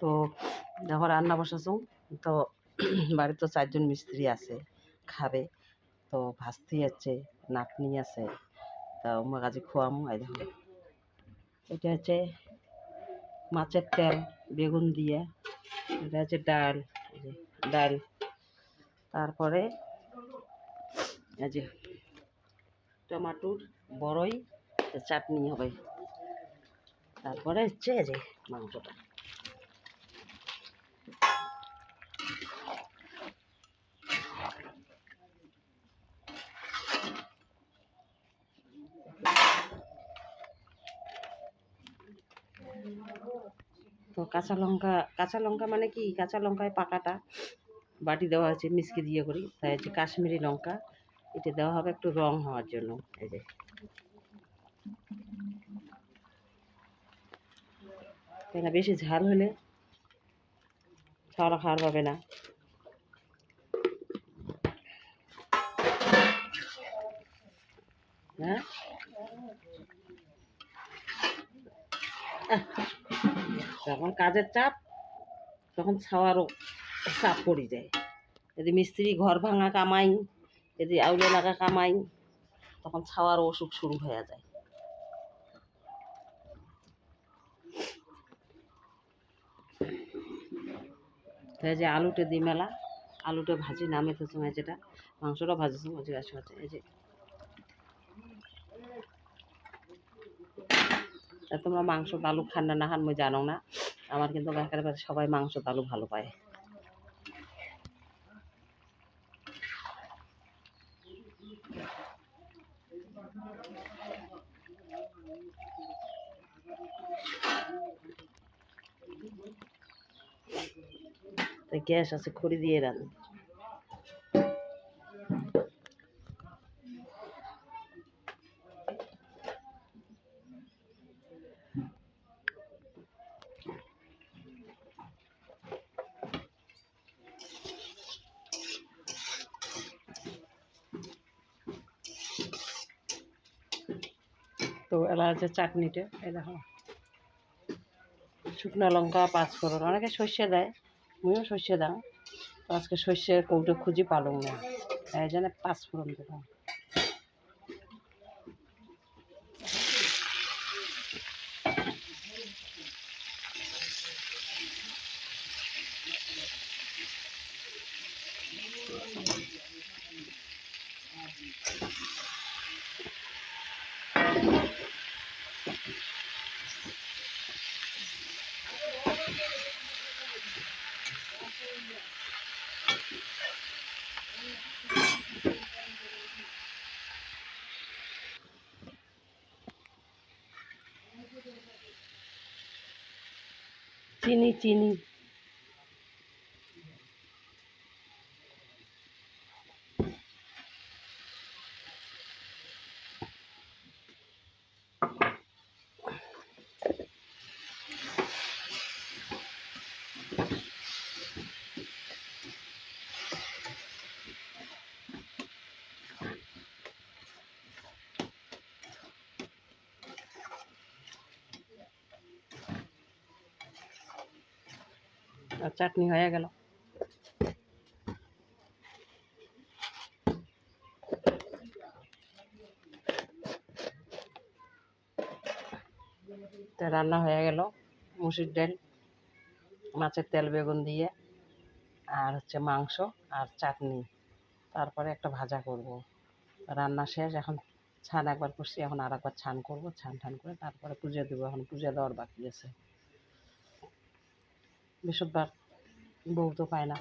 তো দেখো রান্না বসাছো তো বাড়িতে তো 4জন মিস্ত্রি আছে খাবে, তো ভাজতেই আছে, নাতনি আছে, তা আমার কাছে খোয়ামো। এই দেখো এটা হচ্ছে মাছের তেল বেগুন দিয়ে, এটা হচ্ছে ডাল, এই যে ডাল, তারপরে এই যে টমাটোর বড়ই চাটনি হবে, তারপরে হচ্ছে এই যে মাংসটা। তো কাঁচা লঙ্কা মানে কি, কাঁচা লঙ্কায় পাকাটা বাটি দেওয়া হয়েছে মিষ্টি দিয়ে করি, তাই হচ্ছে কাশ্মীরি লঙ্কা, এটা দেওয়া হবে একটু রং হওয়ার জন্য। এই যে কেন বেশি ঝাল হলে খাওয়া খাওয়ার পাবে না। হ্যাঁ যখন কাজের চাপ তখন ছাওয়ারও চাপ পড়ে যায়, যদি মিস্ত্রি ঘর ভাঙা কামাই, যদি আউলে লাগা কামাই, তখন ছাওয়ার অসুখ শুরু হয়ে যায়। তাই যে আলুটা দিই মেলা, আলুটা ভাজি নামেতে সময় যেটা মাংসটা ভাজেছি মজে আসে হচ্ছে। এই যে তোমরা মাংস আলু খান না না খান মই জানো না, আমার কিন্তু একেবারে সবাই মাংস আলু ভালো পায়। তাই গ্যাস আছে খড়ি দিয়ে রান্না। তো এলা হচ্ছে চাটনিটা, এই দেখো শুকনো লঙ্কা পাঁচফোড়ন, অনেকে সর্ষে দেয়, আমিও সর্ষে দাও, তো আজকে সর্ষের কৌটো খুঁজি পালং না, এই জন্য পাঁচফোড়ন দিলাম। চিনি চিনি আর চাটনি হয়ে গেল। তা রান্না হয়ে গেল মুসুর ডাল, মাছের তেল বেগুন দিয়ে, আর হচ্ছে মাংস আর চাটনি, তারপরে একটা ভাজা করব। রান্না শেষ, এখন ছান একবার করছি, এখন আর একবার ছান করব, ছান ঠান করে তারপরে পুজো দেবো, এখন পুজো দেওয়ার বাকি আছে। বৃহস্পতিবার বউ তো পায় না।